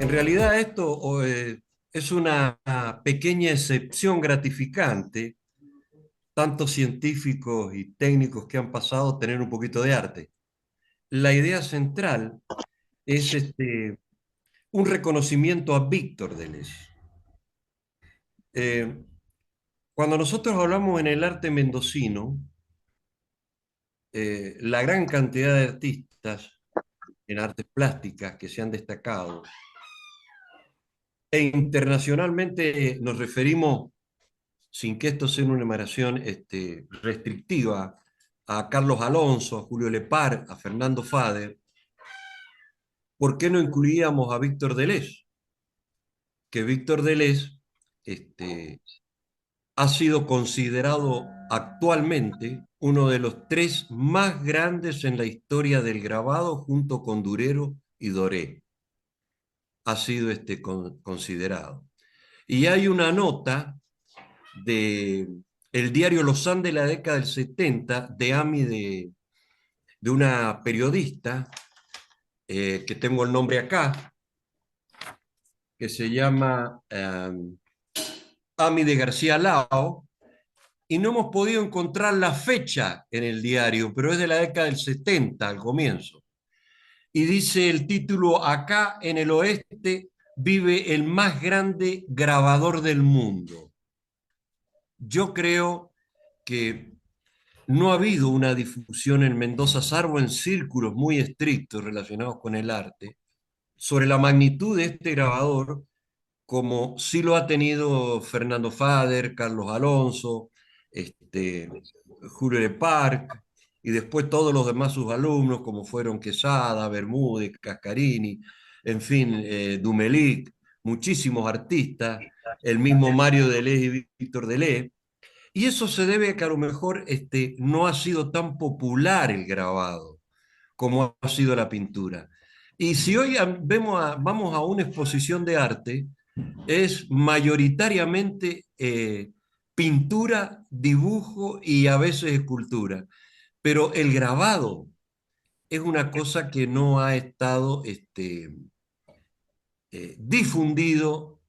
En realidad es una pequeña excepción gratificante, tantos científicos y técnicos que han pasado a tener un poquito de arte. La idea central es un reconocimiento a Víctor Deleuze. Eh, Cuando nosotros hablamos en el arte mendocino, la gran cantidad de artistas en artes plásticas que se han destacado, e internacionalmente nos referimos, sin que esto sea una enumeración restrictiva, a Carlos Alonso, a Julio Lepar, a Fernando Fader, ¿por qué no incluíamos a Víctor Deleuze? Que Víctor Deleuze este, ha sido considerado actualmente uno de los tres más grandes en la historia del grabado, junto con Durero y Doré. Ha sido considerado. Y hay una nota de el diario Lausanne de la década del 70, de una periodista, que tengo el nombre acá, que se llama Ami de García Lao, y no hemos podido encontrar la fecha en el diario, pero es de la década del 70 al comienzo. Y dice el título: Acá en el oeste vive el más grande grabador del mundo. Yo creo que no ha habido una difusión en Mendoza, salvo en círculos muy estrictos relacionados con el arte, sobre la magnitud de este grabador, como sí lo ha tenido Fernando Fader, Carlos Alonso, Julio de Parc, y después todos los demás sus alumnos, como fueron Quesada, Bermúdez, Cascarini, en fin, Dumelik, muchísimos artistas, el mismo Mario Deleuze y Víctor Deleuze. Y eso se debe a que a lo mejor no ha sido tan popular el grabado como ha sido la pintura. Y si hoy vamos a una exposición de arte, es mayoritariamente pintura, dibujo y a veces escultura. Pero el grabado es una cosa que no ha estado difundido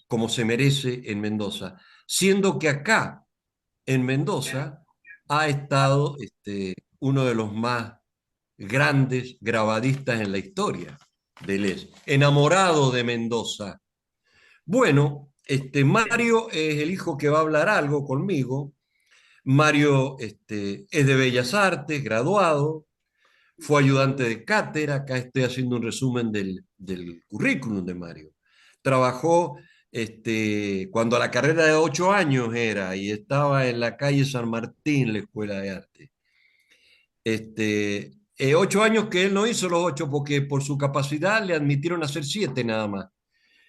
como se merece en Mendoza, siendo que acá en Mendoza ha estado uno de los más grandes grabadistas en la historia del enamorado de Mendoza. Bueno, Mario es el hijo que va a hablar algo conmigo. Mario es de Bellas Artes, graduado, fue ayudante de cátedra. Acá estoy haciendo un resumen del currículum de Mario. Trabajó cuando la carrera de 8 años era, y estaba en la calle San Martín, la Escuela de Arte. 8 años que él no hizo los 8, porque por su capacidad le admitieron hacer 7 nada más.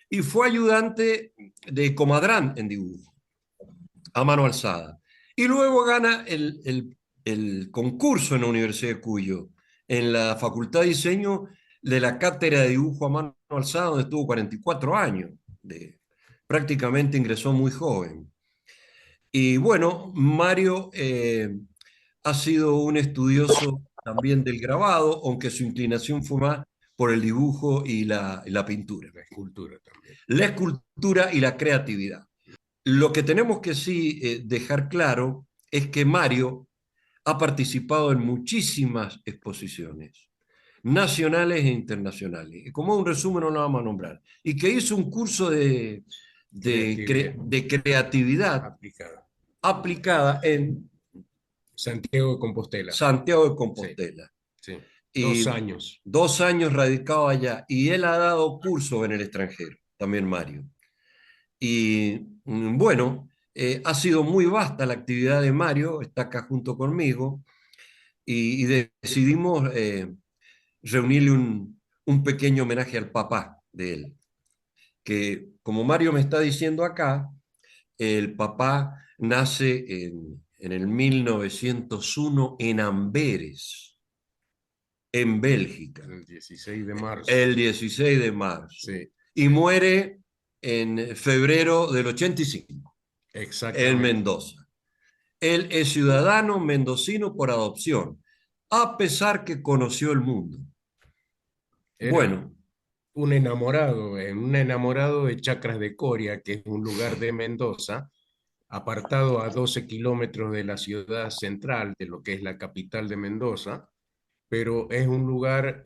Y fue ayudante de comadrán en dibujo, a mano alzada. Y luego gana el concurso en la Universidad de Cuyo, en la Facultad de Diseño, de la cátedra de dibujo a mano alzada, donde estuvo 44 años. Prácticamente ingresó muy joven. Y bueno, Mario ha sido un estudioso también del grabado, aunque su inclinación fue más por el dibujo y la pintura. La escultura también. La escultura y la creatividad. Lo que tenemos que sí dejar claro es que Mario ha participado en muchísimas exposiciones, nacionales e internacionales. Y como un resumen no lo vamos a nombrar. Y que hizo un curso Creatividad de creatividad aplicada. aplicada en Santiago de Compostela. Santiago de Sí, Compostela. sí. Dos Y años. 2 años radicado allá. Y él ha dado cursos en el extranjero, también Mario. Y bueno, ha sido muy vasta la actividad de Mario, está acá junto conmigo, y decidimos reunirle un pequeño homenaje al papá de él, que como Mario me está diciendo acá, el papá nace en el 1901 en Amberes, en Bélgica, El 16 de marzo. el 16 de marzo, Sí, y sí. muere en febrero del 85 en Exactamente. Mendoza. Él es ciudadano mendocino por adopción, a pesar que conoció el mundo. Era Bueno, un enamorado de Chacras de Coria, que es un lugar de Mendoza, apartado a 12 kilómetros de la ciudad central, de lo que es la capital de Mendoza, pero es un lugar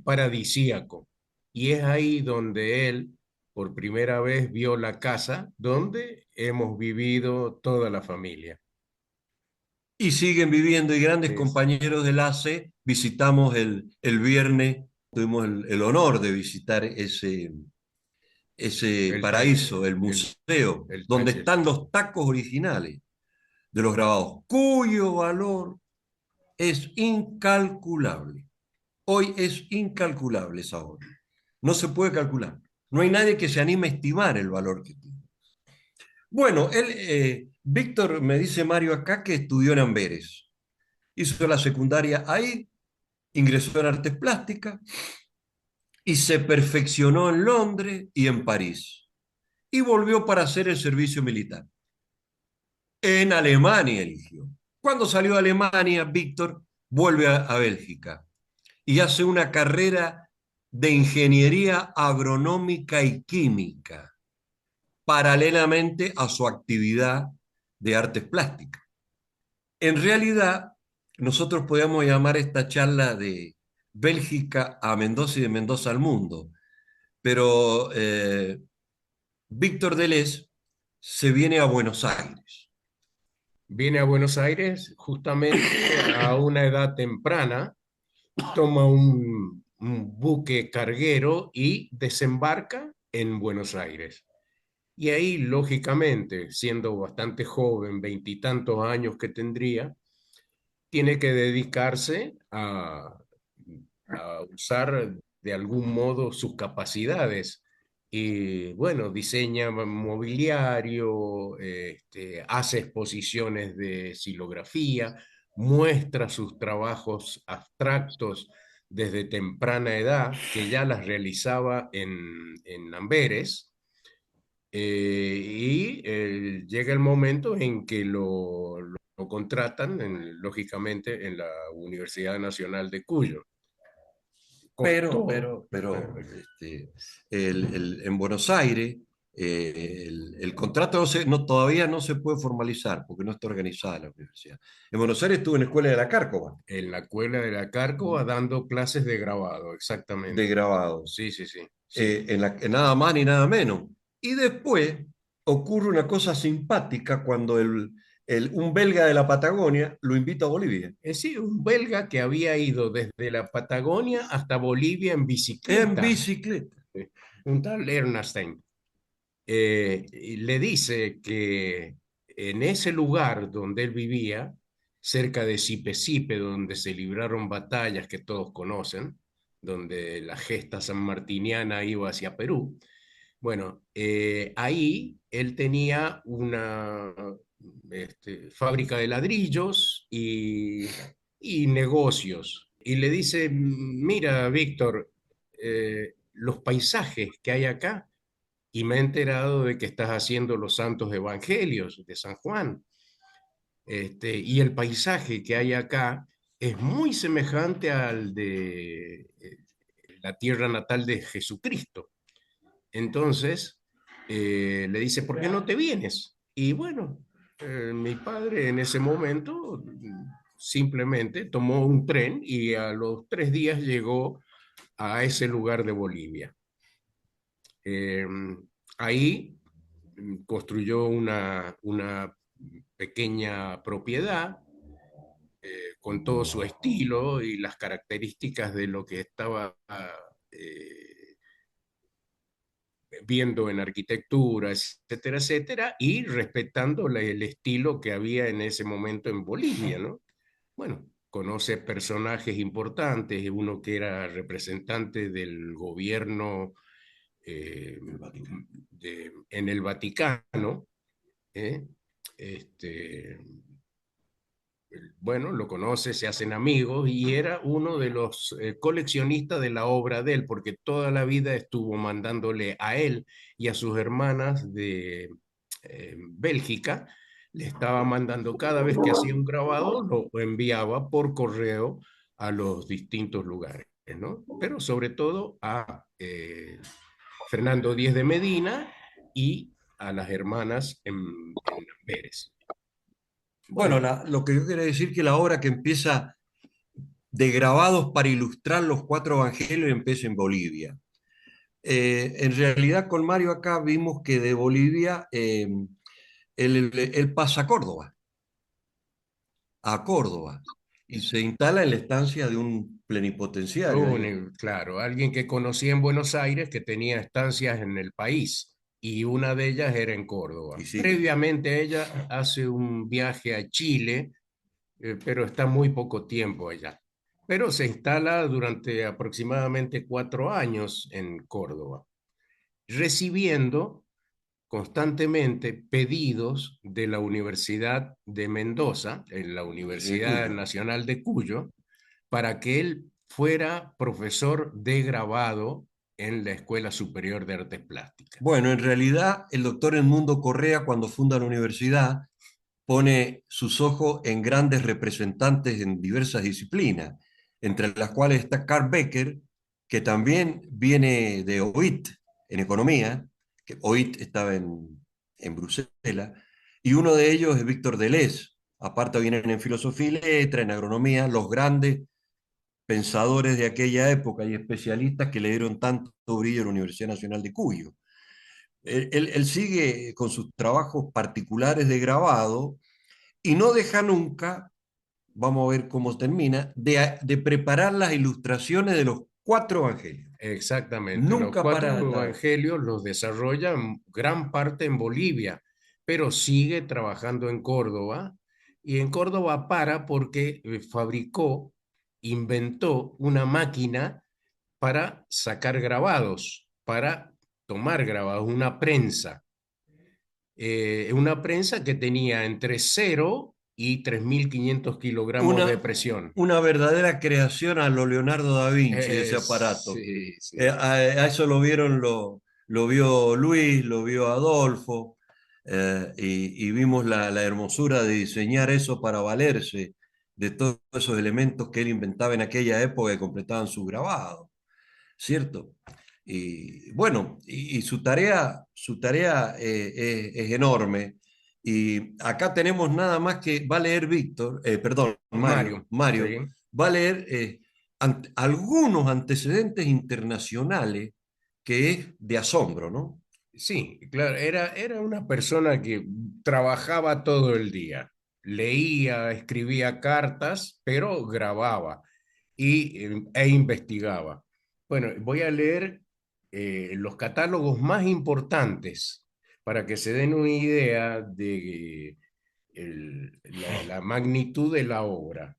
paradisíaco. Y es ahí donde él, por primera vez, vio la casa donde hemos vivido toda la familia. Y siguen viviendo y grandes Es compañeros del ACE. Visitamos el viernes, tuvimos el honor de visitar ese el, ta- paraíso, el el, museo, el donde taller, sí. están los tacos originales de los grabados, cuyo valor es incalculable. Hoy es incalculable esa obra. No se puede calcular. No hay nadie que se anime a estimar el valor que tiene. Bueno, Víctor, me dice Mario acá que estudió en Amberes. Hizo la secundaria ahí, ingresó en artes plásticas y se perfeccionó en Londres y en París. Y volvió para hacer el servicio militar. En Alemania eligió. Cuando salió de Alemania, Víctor vuelve a Bélgica y hace una carrera de ingeniería agronómica y química, paralelamente a su actividad de artes plásticas. En realidad, nosotros podríamos llamar esta charla de Bélgica a Mendoza y de Mendoza al mundo, pero Víctor Deleuze se viene a Buenos Aires. Viene a Buenos Aires justamente a una edad temprana, toma un buque carguero y desembarca en Buenos Aires. Y ahí, lógicamente, siendo bastante joven, veintitantos años que tendría, tiene que dedicarse a usar de algún modo sus capacidades. Y bueno, diseña mobiliario, hace exposiciones de xilografía, muestra sus trabajos abstractos desde temprana edad, que ya las realizaba en Amberes, llega el momento en que lo contratan, lógicamente, en la Universidad Nacional de Cuyo. Pero, Costó, pero, pero, este, en Buenos Aires, el contrato todavía no se puede formalizar porque no está organizada la universidad. En Buenos Aires estuve en la Escuela de la Cárcova, en la Escuela de la Cárcova dando clases de grabado, de exactamente. grabado, Sí, sí, sí, sí. en nada más ni nada menos. Y después ocurre una cosa simpática cuando un belga de la Patagonia lo invita a Bolivia, Es decir, un belga que había ido desde la Patagonia hasta Bolivia en en bicicleta, bicicleta. un tal Ernstein. Y le dice que en ese lugar donde él vivía, cerca de Sipe, donde se libraron batallas que todos conocen, donde la gesta sanmartiniana iba hacia Perú, bueno, ahí él tenía una fábrica de ladrillos y negocios. Y le dice, mira, Víctor, los paisajes que hay acá, y me he enterado de que estás haciendo los santos evangelios de San Juan. Y el paisaje que hay acá es muy semejante al de la tierra natal de Jesucristo. Entonces, le dice, ¿por qué no te vienes? Y bueno, mi padre en ese momento simplemente tomó un tren y a los 3 días llegó a ese lugar de Bolivia. Eh, Ahí construyó una pequeña propiedad con todo su estilo y las características de lo que estaba eh, viendo en arquitectura, etcétera, etcétera, y respetando el estilo que había en ese momento en Bolivia, ¿no? Bueno, conoce personajes importantes, uno que era representante del gobierno eh, en el Vaticano, ¿eh? Este, bueno, lo conoce, se hacen amigos y era uno de los coleccionistas de la obra de él, porque toda la vida estuvo mandándole a él y a sus hermanas de Bélgica, le estaba mandando cada vez que hacía un grabado, lo enviaba por correo a los distintos lugares. ¿no? Pero sobre todo a Fernando Díez de Medina y a las hermanas en Pérez. Bueno, Bueno, lo que yo quería decir que la obra que empieza de grabados para ilustrar los cuatro evangelios empieza en Bolivia. En realidad con Mario acá vimos que de Bolivia él pasa a Córdoba, y se instala en la estancia de un plenipotenciario ahí. claro, alguien que conocí en Buenos Aires que tenía estancias en el país y una de ellas era en Y Córdoba. sí, Previamente ella hace un viaje a Chile, pero está muy poco tiempo allá. Pero se instala durante aproximadamente 4 años en Córdoba, recibiendo constantemente pedidos de la Universidad de Mendoza, en la de Universidad Cuyo. Nacional de Cuyo, para que él fuera profesor de grabado en la Escuela Superior de Artes Plásticas. Bueno, en realidad el doctor Edmundo Correa, cuando funda la universidad, pone sus ojos en grandes representantes en diversas disciplinas, entre las cuales está Carl Becker, que también viene de OIT en economía, que OIT estaba en Bruselas, y uno de ellos es Víctor Deleuze. Aparte vienen en filosofía y letra, en agronomía, los grandes pensadores de aquella época y especialistas que le dieron tanto brillo a la Universidad Nacional de Cuyo. Él sigue con sus trabajos particulares de grabado y no deja nunca, vamos a ver cómo termina, de preparar las ilustraciones de los cuatro evangelios. Exactamente, los Nunca cuatro para nada. evangelios los desarrolla gran parte en Bolivia, pero sigue trabajando en Córdoba y en Córdoba para porque fabricó, inventó una máquina para sacar grabados, para tomar grabados, una prensa que tenía entre 0 y 3.500 kilogramos de Una, presión. una verdadera creación a lo Leonardo da Vinci, ese aparato. Sí, sí. A eso lo vieron, lo vio Luis, lo vio Adolfo, y vimos la hermosura de diseñar eso para valerse de todos esos elementos que él inventaba en aquella época y completaban su grabado, ¿cierto? Y bueno, y su tarea es enorme. Y acá tenemos nada más que, va a leer Víctor, perdón, Mario, Mario, sí. va a leer algunos antecedentes internacionales que es de asombro, ¿no? Sí, claro, era una persona que trabajaba todo el día, leía, escribía cartas, pero grababa e investigaba. Bueno, voy a leer los catálogos más importantes para que se den una idea de la magnitud de la obra.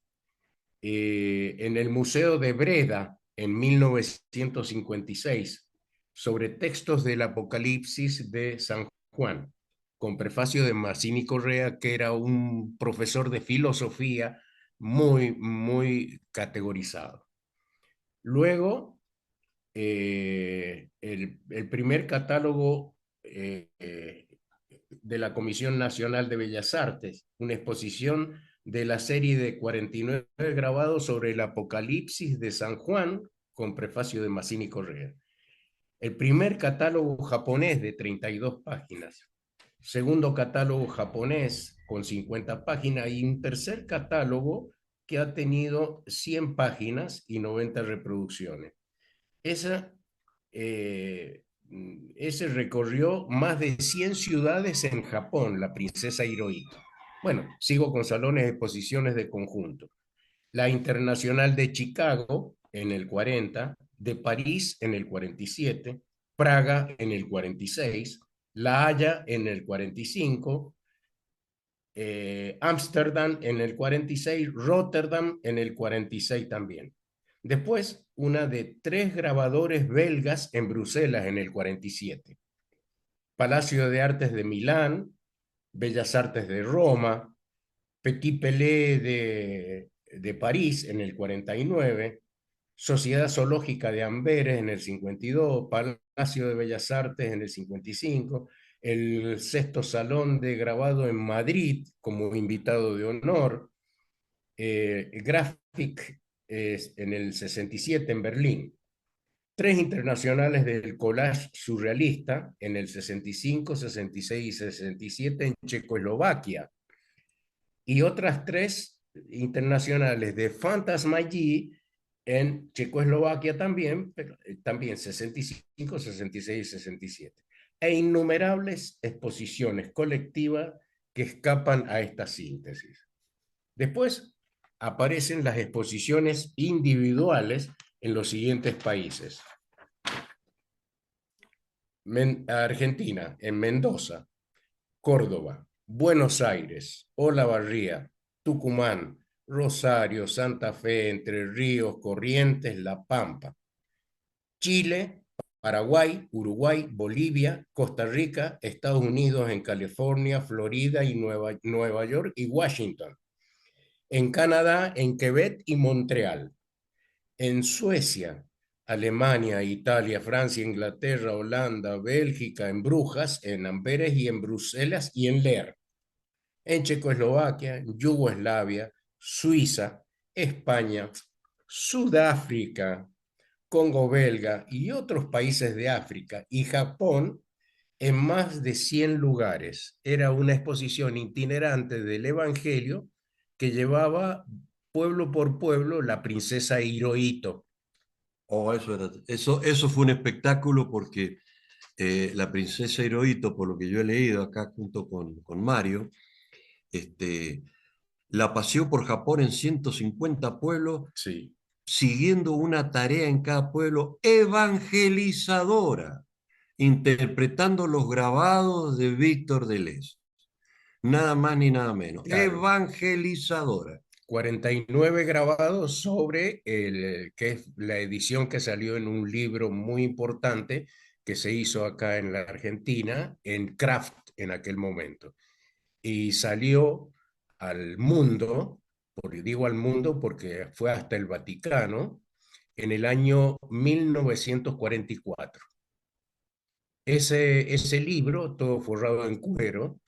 En el Museo de Breda, en 1956, sobre textos del Apocalipsis de San Juan, con prefacio de Marcini Correa, que era un profesor de filosofía muy categorizado. Luego, el primer catálogo de la Comisión Nacional de Bellas Artes, una exposición de la serie de 49 grabados sobre el Apocalipsis de San Juan, con prefacio de Massini Correa. El primer catálogo japonés de 32 páginas. Segundo catálogo japonés con 50 páginas y un tercer catálogo que ha tenido 100 páginas y 90 reproducciones. Esa, eh, ese recorrió más de 100 ciudades en Japón, la princesa Hirohito. Bueno, sigo con salones de exposiciones de conjunto. La Internacional de Chicago en el 40, de París en el 47, Praga en el 46, La Haya en el 45, Ámsterdam en el 46, Rotterdam en el 46 también. Después, una de 3 grabadores belgas en Bruselas en el 47. Palacio de Artes de Milán, Bellas Artes de Roma, Petit Palais de París en el 49, Sociedad Zoológica de Amberes en el 52, Palacio de Bellas Artes en el 55, el sexto Salón de Grabado en Madrid como invitado de honor, Graphic en el 67 en Berlín. Tres internacionales del collage surrealista en el 65, 66 y 67 en Checoslovaquia. Y otras tres internacionales de Fantasmagie en Checoslovaquia también, pero también 65, 66 y 67. E innumerables exposiciones colectivas que escapan a esta síntesis. Después aparecen las exposiciones individuales en los siguientes países. Argentina, en Mendoza, Córdoba, Buenos Aires, Olavarría, Tucumán, Rosario, Santa Fe, Entre Ríos, Corrientes, La Pampa. Chile, Paraguay, Uruguay, Bolivia, Costa Rica, Estados Unidos, en California, Florida y Nueva York y Washington. En Canadá, en Quebec y Montreal. En Suecia, Alemania, Italia, Francia, Inglaterra, Holanda, Bélgica, en Brujas, en Amberes y en Bruselas y en Leer. En Checoslovaquia, Yugoslavia, Suiza, España, Sudáfrica, Congo belga y otros países de África y Japón en más de 100 lugares. Era una exposición itinerante del Evangelio que llevaba pueblo por pueblo la princesa Hirohito. Oh, eso fue un espectáculo porque la princesa Hirohito, por lo que yo he leído acá junto con Mario, este, la paseó por Japón en 150 pueblos, Sí, siguiendo una tarea en cada pueblo evangelizadora, interpretando los grabados de Víctor Deleuze. Nada más ni nada menos. claro. Evangelizadora. 49 grabados sobre que es la edición que salió en un libro muy importante que se hizo acá en la Argentina, en Kraft en aquel momento. Y salió al mundo, digo al mundo porque fue hasta el Vaticano, en el año 1944. Ese libro, todo forrado en cuero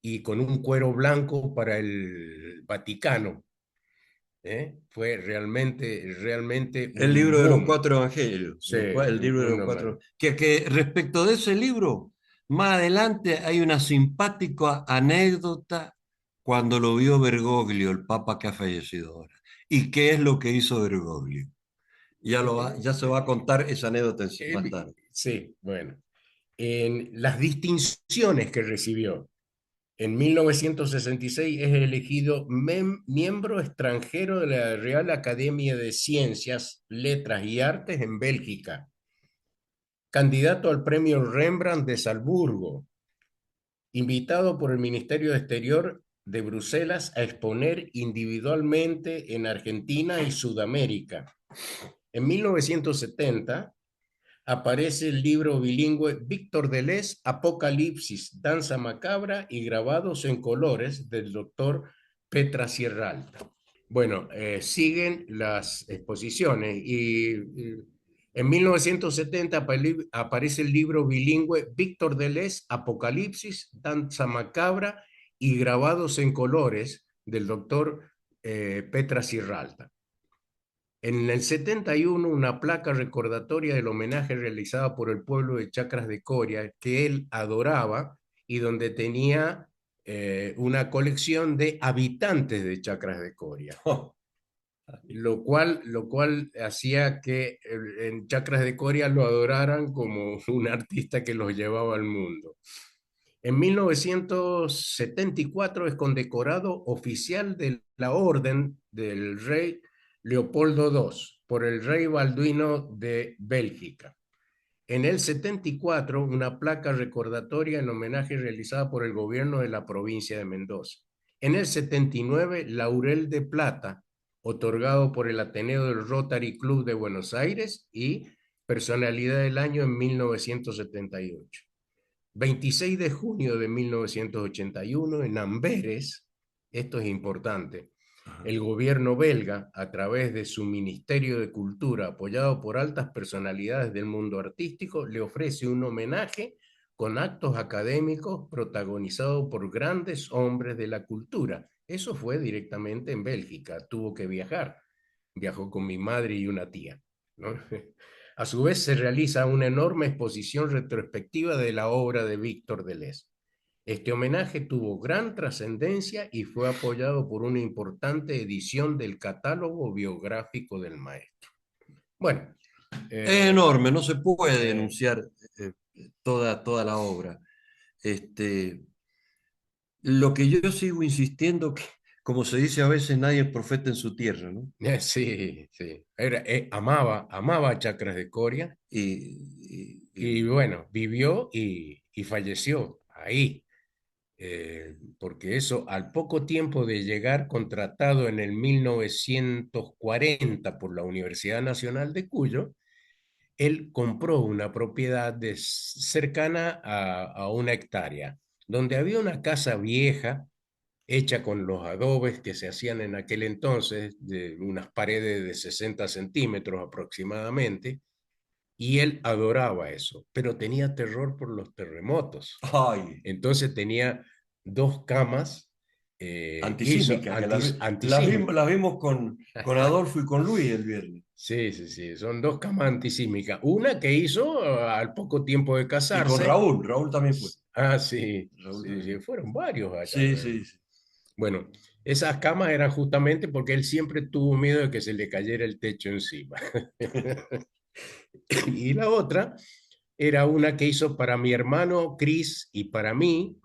y con un cuero blanco para el Vaticano, fue realmente El un libro de los boom. cuatro evangelios, Sí, el libro de los cuatro. Que respecto de ese libro, más adelante hay una simpática anécdota cuando lo vio Bergoglio, el papa que ha fallecido ahora. ¿Y qué es lo que hizo Bergoglio? Ya se va a contar esa anécdota más tarde. sí, bueno. En las distinciones que recibió. En 1966 es elegido miembro extranjero de la Real Academia de Ciencias, Letras y Artes en Bélgica. Candidato al premio Rembrandt de Salzburgo. Invitado por el Ministerio de Exterior de Bruselas a exponer individualmente en Argentina y Sudamérica. En 1970 aparece el libro bilingüe Víctor Deleuze, Apocalipsis, Danza Macabra y Grabados en Colores del doctor Petra Sierralta. Bueno, siguen las exposiciones y en 1970 aparece el libro bilingüe Víctor Deleuze, Apocalipsis, Danza Macabra y Grabados en Colores del doctor Petra Sierralta. En el 71, una placa recordatoria del homenaje realizado por el pueblo de Chacras de Coria, que él adoraba y donde tenía una colección de habitantes de Chacras de Coria, lo cual hacía que en Chacras de Coria lo adoraran como un artista que los llevaba al mundo. En 1974 es condecorado oficial de la Orden del Rey Leopoldo II por el rey Balduino de Bélgica. En el 74, una placa recordatoria en homenaje realizada por el gobierno de la provincia de Mendoza. En el 79, Laurel de Plata, otorgado por el Ateneo del Rotary Club de Buenos Aires y Personalidad del Año en 1978. 26 de junio de 1981, en Amberes, esto es importante, el gobierno belga, a través de su Ministerio de Cultura, apoyado por altas personalidades del mundo artístico, le ofrece un homenaje con actos académicos protagonizados por grandes hombres de la cultura. Eso fue directamente en Bélgica, tuvo que viajar. viajó con mi madre y una tía, ¿no? A su vez se realiza una enorme exposición retrospectiva de la obra de Víctor Deleuze. Este homenaje tuvo gran trascendencia y fue apoyado por una importante edición del catálogo biográfico del maestro. Bueno, Es eh, enorme, no se puede eh, denunciar toda la obra. Este, lo que yo sigo insistiendo, que como se dice a veces, nadie es profeta en su tierra, ¿no? sí, sí. Amaba a Chacras de Coria y Y bueno, vivió y falleció ahí. Porque eso al poco tiempo de llegar contratado en el 1940 por la Universidad Nacional de Cuyo, él compró una propiedad cercana a 1 hectárea, donde había una casa vieja hecha con los adobes que se hacían en aquel entonces, de unas paredes de 60 centímetros aproximadamente, y él adoraba eso, pero tenía terror por los terremotos. ay, Entonces tenía 2 camas que hizo antisísmica, que antisísmicas. las vimos con Adolfo y con Luis el viernes. Sí, sí, sí, son 2 camas antisísmicas. Una que hizo al poco tiempo de Y con casarse. Raúl también fue. Ah, sí, Raúl sí, también sí, fue. fueron varios allá. Sí, sí, sí. Bueno, esas camas eran justamente porque él siempre tuvo miedo de que se le cayera el techo encima. Y la otra era una que hizo para mi hermano Chris y para mí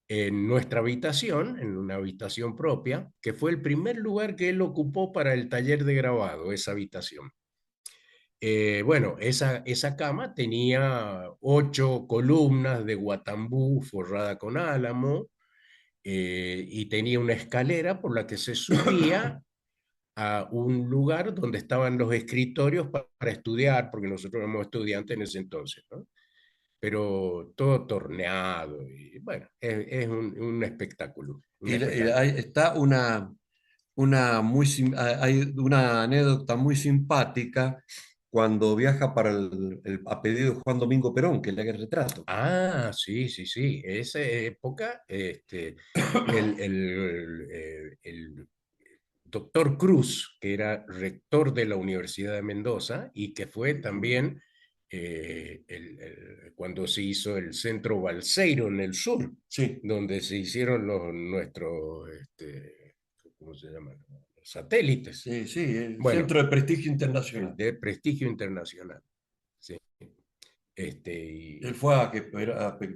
en nuestra habitación, en una habitación propia, que fue el primer lugar que él ocupó para el taller de grabado, esa habitación. Bueno, esa cama tenía 8 columnas de guatambú forrada con álamo, y tenía una escalera por la que se subía a un lugar donde estaban los escritorios para estudiar, porque nosotros éramos estudiantes en ese entonces, ¿no? Pero todo torneado y bueno, es un espectáculo, un espectáculo. Ahí está hay una anécdota muy simpática cuando viaja para a pedido de Juan Domingo Perón, que le haga el retrato. Ah, sí, sí, sí, esa época, el doctor Cruz, que era rector de la Universidad de Mendoza y que fue también cuando se hizo el Centro Balseiro en el sur, Sí, donde se hicieron nuestros, ¿cómo se llaman? Los satélites. sí, sí, el Bueno, Centro de Prestigio Internacional. de prestigio internacional. Sí. Él Y, fue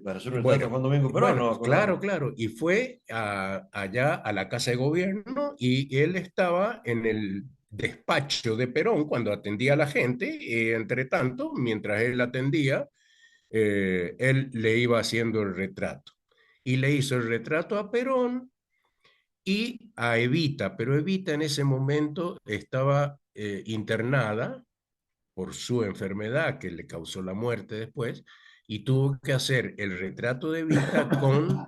para hacer un retrato a bueno, Juan Domingo Perón, bueno, no me acordaba. claro, claro. Y fue allá a la Casa de Gobierno y él estaba en el despacho de Perón cuando atendía a la gente. Y entre tanto, mientras él atendía, él le iba haciendo el retrato. Y le hizo el retrato a Perón y a Evita, pero Evita en ese momento estaba internada por su enfermedad que le causó la muerte después, y tuvo que hacer el retrato de Vita con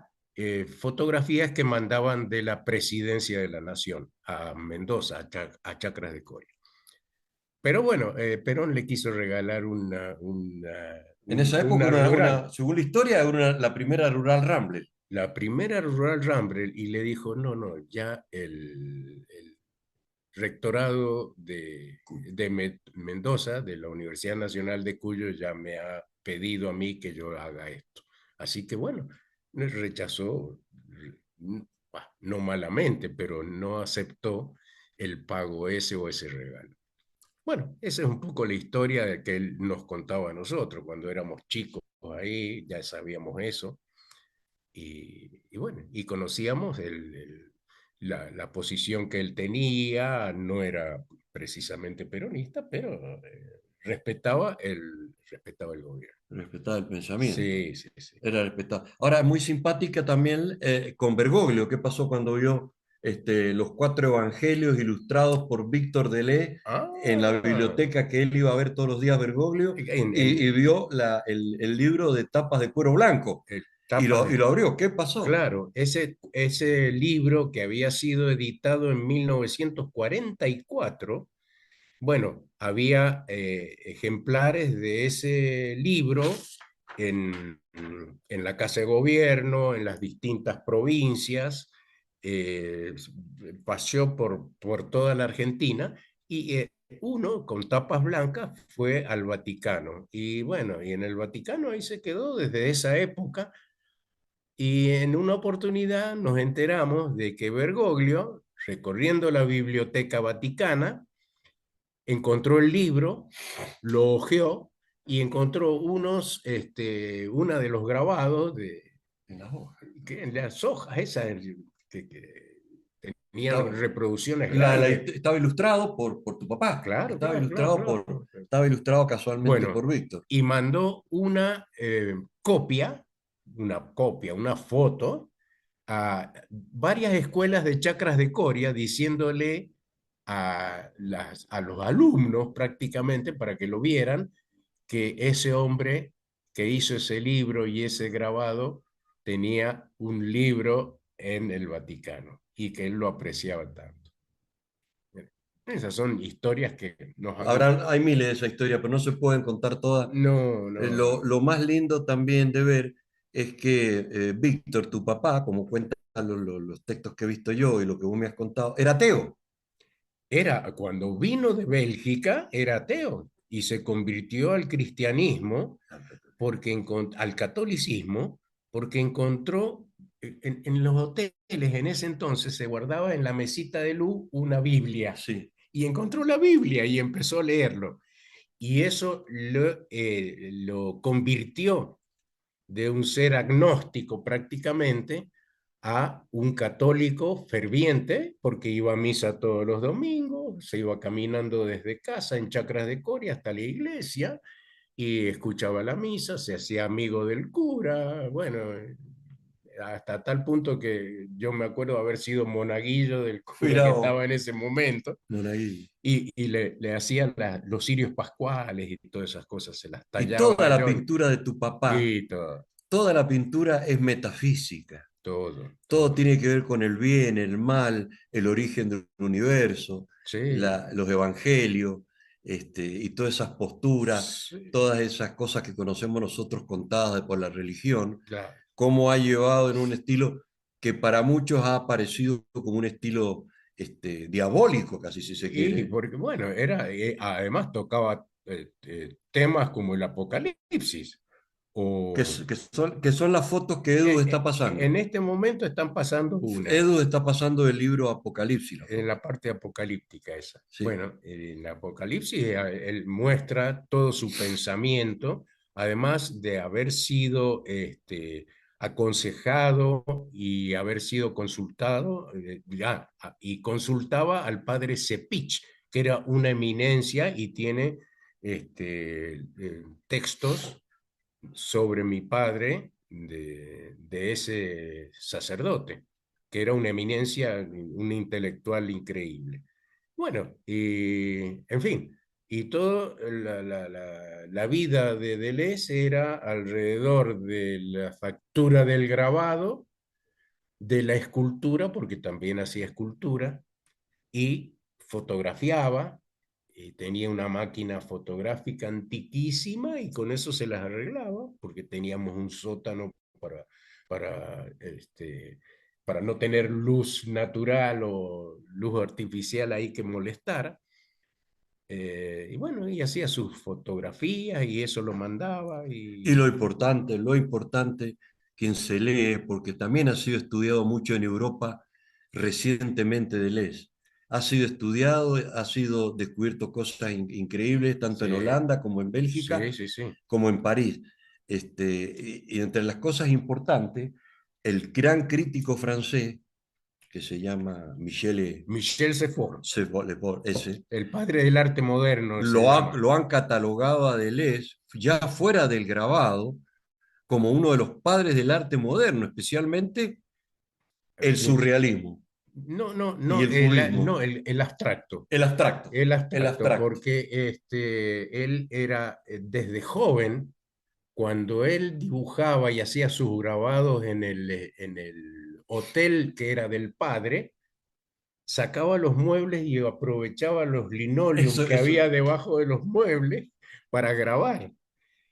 fotografías que mandaban de la presidencia de la nación a Mendoza, a Chacras de Coria. Pero bueno, Perón le quiso regalar En esa época, una rural, según la historia, era la primera Rural Rambler. la primera rural Rambler, y le dijo, no, no, ya el rectorado de Mendoza, de la Universidad Nacional de Cuyo, ya me ha pedido a mí que yo haga esto. Así que bueno, rechazó, no malamente, pero no aceptó el pago ese o ese regalo. Bueno, esa es un poco la historia de que él nos contaba a nosotros cuando éramos chicos ahí, ya sabíamos eso. Y bueno, y conocíamos la posición que él tenía, no era precisamente peronista, pero respetaba el gobierno. Respetaba el pensamiento. Sí, sí, sí. Era respetado. Ahora, muy simpática también con Bergoglio. ¿Qué pasó cuando vio los cuatro evangelios ilustrados por Víctor Deleuze en la Ah, biblioteca que él iba a ver todos los días Bergoglio y en vio el libro de tapas de cuero blanco tapas y de... lo abrió? ¿Qué pasó? Claro, ese libro que había sido editado en 1944. Bueno, había ejemplares de ese libro en la Casa de Gobierno, en las distintas provincias, eh, paseó por toda la Argentina y uno con tapas blancas fue al Vaticano. Y bueno, y en el Vaticano ahí se quedó desde esa época. Y en una oportunidad nos enteramos de que Bergoglio, recorriendo la Biblioteca Vaticana, encontró el libro, lo hojeó y encontró una de los grabados En las hojas. en las hojas esas que tenían Estaba, reproducciones grandes. estaba ilustrado por tu papá. Claro, claro, claro, claro. Estaba ilustrado casualmente Bueno, por Víctor. y mandó una foto a varias escuelas de chacras de Coria diciéndole a los alumnos prácticamente para que lo vieran que ese hombre que hizo ese libro y ese grabado tenía un libro en el Vaticano y que él lo apreciaba tanto. Esas son historias que nos... Hay miles de esa historia, pero no se pueden contar todas. No, no, no. Lo más lindo también de ver es que Víctor, tu papá, como cuentan los textos que he visto yo y lo que vos me has contado, era ateo. Cuando vino de Bélgica, era ateo y se convirtió al cristianismo, al catolicismo, porque encontró en los hoteles en ese entonces se guardaba en la mesita de luz una Biblia Sí. y encontró la Biblia y empezó a leerlo. Y eso lo convirtió de un ser agnóstico prácticamente a un católico ferviente, porque iba a misa todos los domingos, se iba caminando desde casa en Chacras de Coria hasta la iglesia y escuchaba la misa, se hacía amigo del cura, bueno, hasta tal punto que yo me acuerdo haber sido monaguillo del cura Mira que vos, estaba en ese momento. Monaguillo. Y le hacían los cirios pascuales y todas esas cosas, se las Y toda tallaba la yo pintura de tu papá, y todo, toda la pintura es metafísica. todo, Todo todo. tiene que ver con el bien, el mal, el origen del universo, Sí, los evangelios, y todas esas posturas, sí, todas esas cosas que conocemos nosotros contadas por la religión, claro. cómo ha llevado en un estilo que para muchos ha aparecido como un estilo diabólico, casi si se Y quiere, porque, bueno, además tocaba temas como el apocalipsis. O que son las fotos que Edu está en pasando. este momento están pasando una, Edu está pasando el libro Apocalipsis, la en foto. la parte apocalíptica esa. Sí. Bueno, en la Apocalipsis él muestra todo su pensamiento, además de haber sido aconsejado y haber sido consultado, y consultaba al padre Cepich, que era una eminencia y tiene textos sobre mi padre de ese sacerdote, que era una eminencia, un intelectual increíble. Bueno, y en fin, y toda la vida de Deleuze era alrededor de la factura del grabado, de la escultura, porque también hacía escultura, y fotografiaba, y tenía una máquina fotográfica antiquísima y con eso se las arreglaba, porque teníamos un sótano para, este, para no tener luz natural o luz artificial ahí que molestara. Y bueno, y hacía sus fotografías y eso lo mandaba Y y lo importante, quien se lee, porque también ha sido estudiado mucho en Europa recientemente Deleuze. Ha sido estudiado, ha sido descubierto cosas increíbles, tanto en sí, Holanda como en sí, Bélgica, sí, sí. como en París. Y entre las cosas importantes, el gran crítico francés, que se llama Michel Michel Sefor, ese, el padre del arte moderno se llama. lo han catalogado a Deleuze, ya fuera del grabado, como uno de los padres del arte moderno, especialmente el surrealismo No, no, y no, el cubismo, no, el abstracto. el abstracto, El el abstracto, abstracto. porque él era desde joven, cuando él dibujaba y hacía sus grabados en el hotel que era del padre, sacaba los muebles y aprovechaba los linoleum que Eso, había debajo de los muebles para grabar.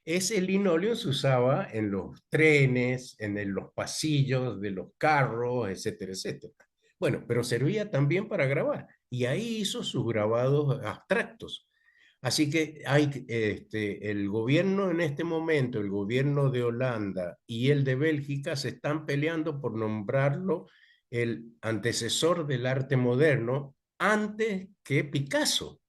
Ese linoleum se usaba en los trenes, los pasillos de los carros, etcétera, etcétera. Bueno, pero servía también para grabar. Y ahí hizo sus grabados abstractos. Así que hay, el gobierno en este momento, el gobierno de Holanda y el de Bélgica se están peleando por nombrarlo el antecesor del arte moderno antes que Picasso.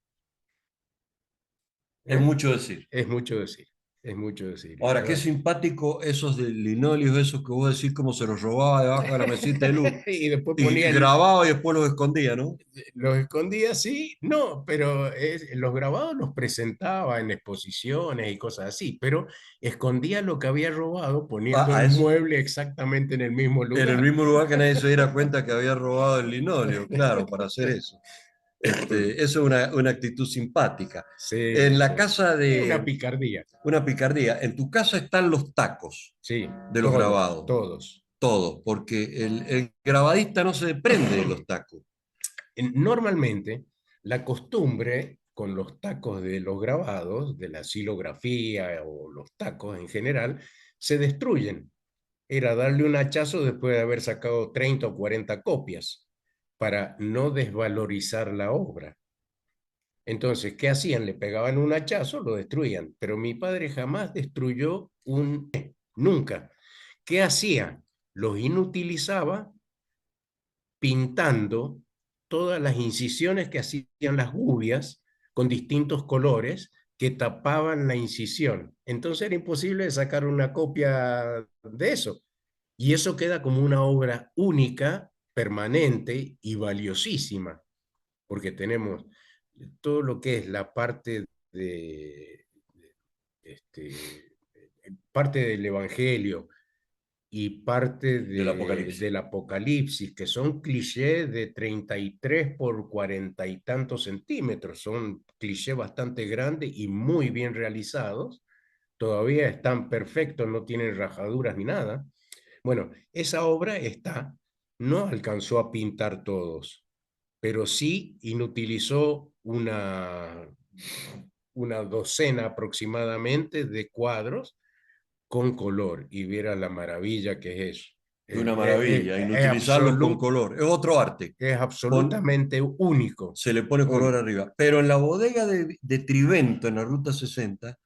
Es ¿Eh? mucho decir. Es mucho decir, es mucho decir, la Ahora, qué verdad. simpático esos de linoleos, esos que vos decís cómo se los robaba debajo de la mesita de luz Y después y ponía grababa y después los escondía, ¿no? los escondía, sí, no, pero los grabados los presentaba en exposiciones y cosas así, pero escondía lo que había robado poniendo el Eso. mueble exactamente en el mismo En el lugar. mismo lugar que nadie se diera cuenta que había robado el linóleo, claro, para hacer eso. Eso es una actitud simpática. Sí, En la sí. casa Es una de picardía. una picardía, en tu casa están los tacos Sí, de los todos, grabados, todos. todos, porque el grabadista no se desprende de los tacos. Normalmente, la costumbre con los tacos de los grabados, de la xilografía o los tacos en general, se destruyen. Era darle un hachazo después de haber sacado 30 o 40 copias para no desvalorizar la obra. Entonces, ¿qué hacían? Le pegaban un hachazo, lo destruían. Pero mi padre jamás destruyó nunca. ¿Qué hacía? Los inutilizaba pintando todas las incisiones que hacían las gubias con distintos colores que tapaban la incisión. Entonces era imposible sacar una copia de eso. Y eso queda como una obra única, permanente y valiosísima, porque tenemos todo lo que es la este, parte del Evangelio, y parte Del Apocalipsis. del Apocalipsis, que son clichés de 33 por 40 y tantos centímetros. Son clichés bastante grandes y muy bien realizados. Todavía están perfectos, no tienen rajaduras ni nada. Bueno, esa obra está, no alcanzó a pintar todos, pero sí inutilizó una docena aproximadamente de cuadros con color y viera la maravilla que es eso. Es una maravilla, inutilizarlos con color. Es otro arte. Es Pon- absolutamente único, Se le pone color único. arriba. Pero en la bodega de Trivento, en la Ruta 60,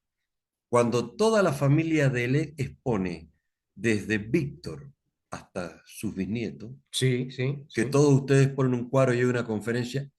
cuando toda la familia de él expone, desde Víctor hasta sus bisnietos, Sí, sí, que sí, todos ustedes ponen un cuadro y hay una conferencia,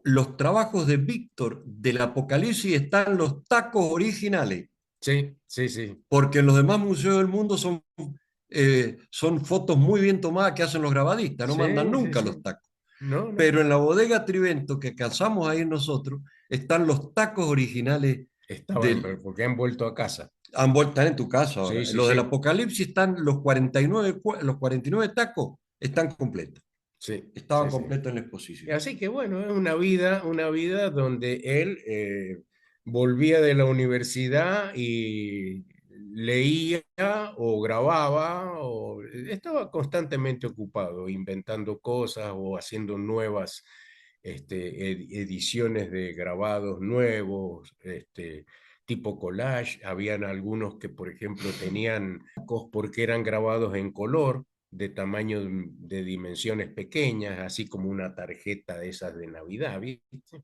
los trabajos de Víctor del Apocalipsis están los tacos originales, sí, sí, sí, porque en los demás museos del mundo son fotos muy bien tomadas que hacen los grabadistas, no mandan sí, sí, nunca sí. los tacos. No, no. Pero en la bodega Trivento que alcanzamos a ir nosotros, están los tacos originales Estaban, del... porque han vuelto a casa. Están en tu casa Sí, ahora. sí, Los del sí, Apocalipsis están los 49, los 49 tacos, están completos. sí, Estaban sí, sí. completos en la exposición. Así que bueno, es una vida donde él volvía de la universidad y leía o grababa o estaba constantemente ocupado, inventando cosas o haciendo nuevas ediciones de grabados nuevos, tipo collage. Habían algunos que, por ejemplo, tenían porque eran grabados en color de tamaño de dimensiones pequeñas, así como una tarjeta de esas de Navidad, ¿viste?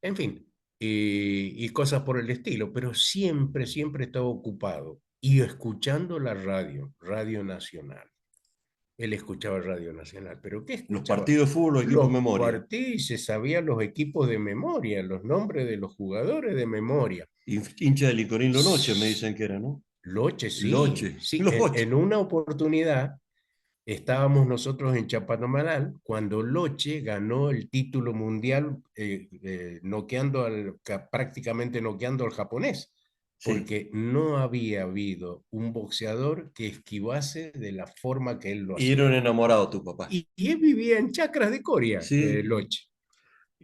En fin, y cosas por el estilo, pero siempre, siempre estaba ocupado y escuchando la radio, Radio Nacional. Él escuchaba Radio Nacional, pero ¿qué Los escuchaba? partidos de fútbol, los equipos Los memoria. partidos y se sabían los equipos de memoria, los nombres de los jugadores de memoria. Hincha de Licorino Noche, me dicen que era, ¿no? Loche, sí, Loche, sí. Loche. En una oportunidad estábamos nosotros en Chapanomalal cuando Loche ganó el título mundial noqueando prácticamente noqueando al japonés, Sí. porque no había habido un boxeador que esquivase de la forma que él lo Y era hacía. un enamorado tu papá. Y él vivía en Chacras de Coria, Sí. Loche.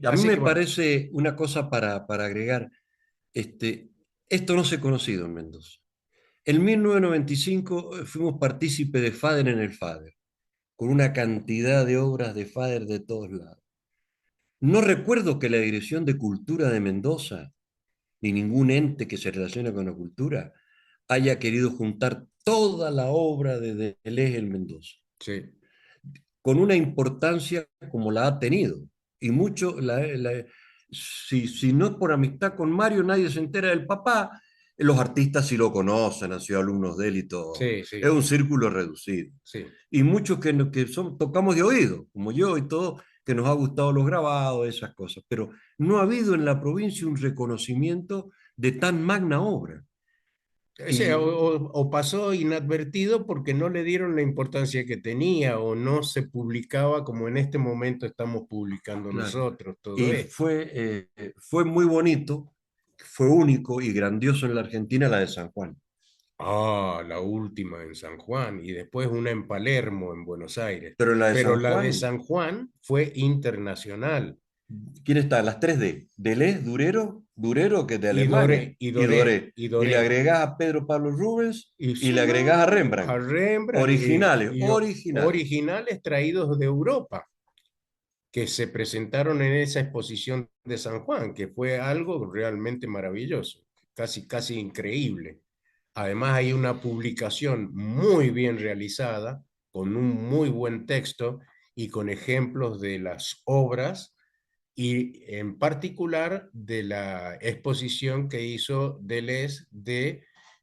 A mí Así me que bueno, parece una cosa para agregar. Este, esto no se ha conocido en Mendoza. En 1995 fuimos partícipe de FADER en el FADER, con una cantidad de obras de FADER de todos lados. No recuerdo que la Dirección de Cultura de Mendoza, ni ningún ente que se relacione con la cultura, haya querido juntar toda la obra de Deleuze en Mendoza. sí, con una importancia como la ha tenido. Y mucho, si no es por amistad con Mario, nadie se entera del papá. Los artistas sí lo conocen, han sido alumnos de él y todo. Sí, Es sí, un círculo reducido. sí. Y muchos que tocamos de oído, como yo y todo, que nos ha gustado los grabados, esas cosas. Pero no ha habido en la provincia un reconocimiento de tan magna obra. O sea, Y o pasó inadvertido porque no le dieron la importancia que tenía o no se publicaba como en este momento estamos publicando claro, nosotros todo y esto. fue muy bonito, fue único y grandioso en la Argentina la de San Juan. Ah, la última en San Juan y después una en Palermo, en Buenos Aires. Pero en la de Pero San la de Juan, San Juan fue internacional. ¿quién está? Las 3D. Deleuze, Durero, que es de Y Alemania, Doré, y y Doré, Doré. y Y le Doré. agregás a Pedro Pablo Rubens Y y sí, le agregás a a Rembrandt. Rembrandt Originales, y originales. originales traídos de Europa, que se presentaron en esa exposición de San Juan, que fue algo realmente maravilloso, casi, casi increíble. Además hay una publicación muy bien realizada, con un muy buen texto y con ejemplos de las obras y en particular de la exposición que hizo Deleuze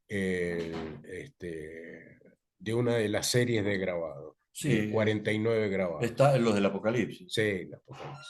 eh, este, de una de las series de grabado, Sí, 49 grabados. está en los del Apocalipsis. Sí, la Apocalipsis.